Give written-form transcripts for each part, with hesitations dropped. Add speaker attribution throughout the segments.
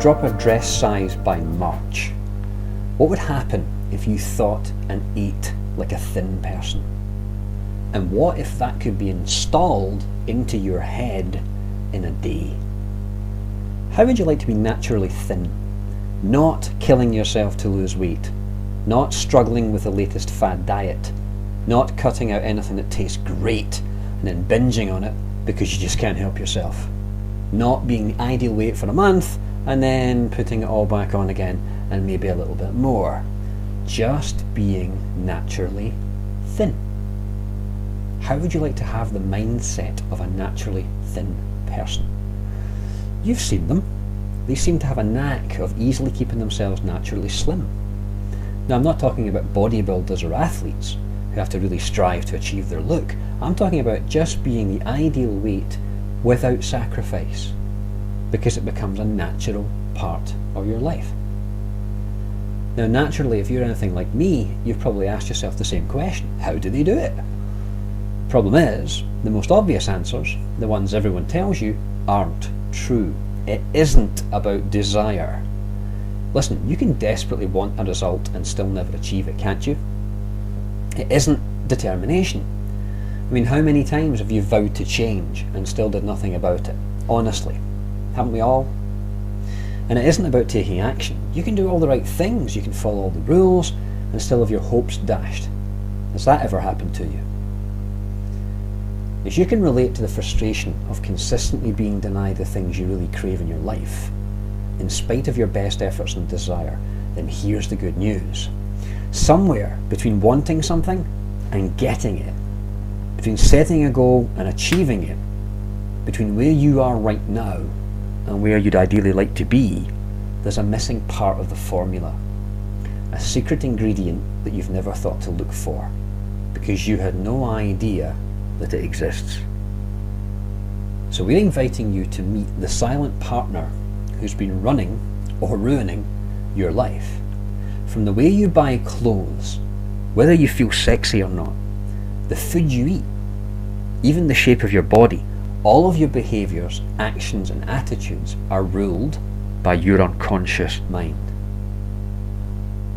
Speaker 1: drop a dress size by March, what would happen if you thought and ate like a thin person? And what if that could be installed into your head in a day? How would you like to be naturally thin? Not killing yourself to lose weight, not struggling with the latest fad diet, not cutting out anything that tastes great and then binging on it because you just can't help yourself, not being the ideal weight for a month and then putting it all back on again and maybe a little bit more. Just being naturally thin. How would you like to have the mindset of a naturally thin person? You've seen them. They seem to have a knack of easily keeping themselves naturally slim. Now, I'm not talking about bodybuilders or athletes who have to really strive to achieve their look. I'm talking about just being the ideal weight without sacrifice, because it becomes a natural part of your life. Now, naturally, if you're anything like me, you've probably asked yourself the same question: how do they do it? Problem is, the most obvious answers, the ones everyone tells you, aren't true. It isn't about desire. Listen, you can desperately want a result and still never achieve it, can't you? It isn't determination. I mean, how many times have you vowed to change and still did nothing about it? Honestly, haven't we all? And it isn't about taking action. You can do all the right things, you can follow all the rules and still have your hopes dashed. Has that ever happened to you? If you can relate to the frustration of consistently being denied the things you really crave in your life, in spite of your best efforts and desire, then here's the good news. Somewhere between wanting something and getting it, between setting a goal and achieving it, between where you are right now and where you'd ideally like to be, there's a missing part of the formula. A secret ingredient that you've never thought to look for, because you had no idea that it exists. So we're inviting you to meet the silent partner who's been running or ruining your life. From the way you buy clothes, whether you feel sexy or not, the food you eat, even the shape of your body, all of your behaviours, actions and attitudes are ruled by your unconscious mind.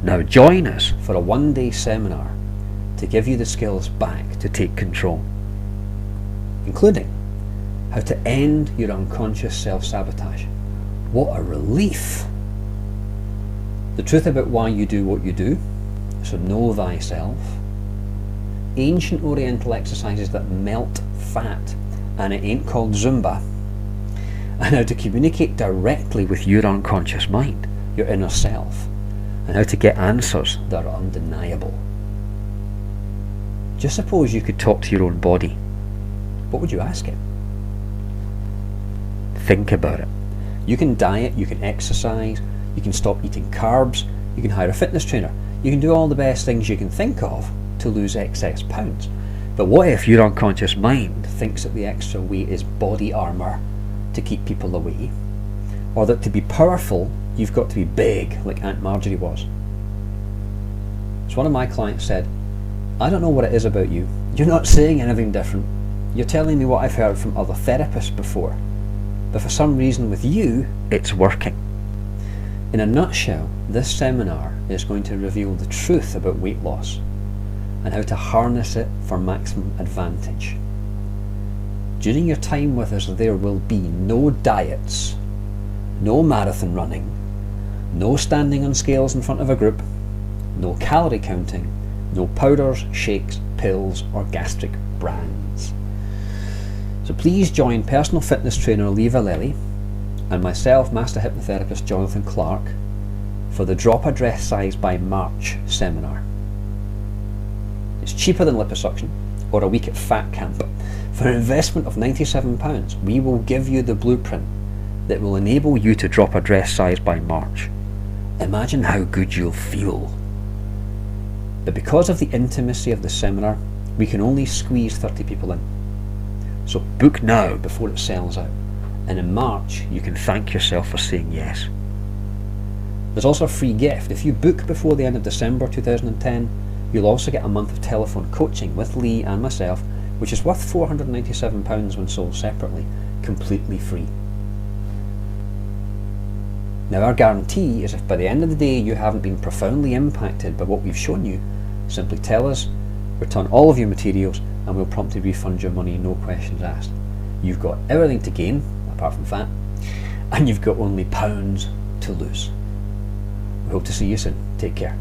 Speaker 1: Now join us for a one-day seminar to give you the skills back to take control, including how to end your unconscious self-sabotage. What a relief! The truth about why you do what you do, so know thyself. Ancient Oriental exercises that melt fat, and it ain't called Zumba. And how to communicate directly with your unconscious mind, your inner self, and how to get answers that are undeniable. Just suppose you could talk to your own body. What would you ask it? Think about it. You can diet, you can exercise, you can stop eating carbs, you can hire a fitness trainer, you can do all the best things you can think of to lose excess pounds. But what if your unconscious mind thinks that the extra weight is body armour to keep people away? Or that to be powerful, you've got to be big, like Aunt Marjorie was? So one of my clients said, I don't know what it is about you. You're not saying anything different. You're telling me what I've heard from other therapists before. But for some reason with you, it's working. In a nutshell, this seminar is going to reveal the truth about weight loss and how to harness it for maximum advantage. During your time with us, there will be no diets, no marathon running, no standing on scales in front of a group, no calorie counting, no powders, shakes, pills or gastric brands. So please join personal fitness trainer Lee Valelli and myself, master hypnotherapist Jonathan Clark, for the Drop a Dress Size by March seminar. It's cheaper than liposuction or a week at fat camp. For an investment of £97, we will give you the blueprint that will enable you to drop a dress size by March. Imagine how good you'll feel. But because of the intimacy of the seminar, we can only squeeze 30 people in. So book now before it sells out. And in March, you can thank yourself for saying yes. There's also a free gift. If you book before the end of December 2010, you'll also get a month of telephone coaching with Lee and myself, which is worth £497 when sold separately, completely free. Now, our guarantee is if by the end of the day you haven't been profoundly impacted by what we've shown you, simply tell us, return all of your materials, and we'll promptly refund your money, no questions asked. You've got everything to gain, apart from fat, and you've got only pounds to lose. We hope to see you soon. Take care.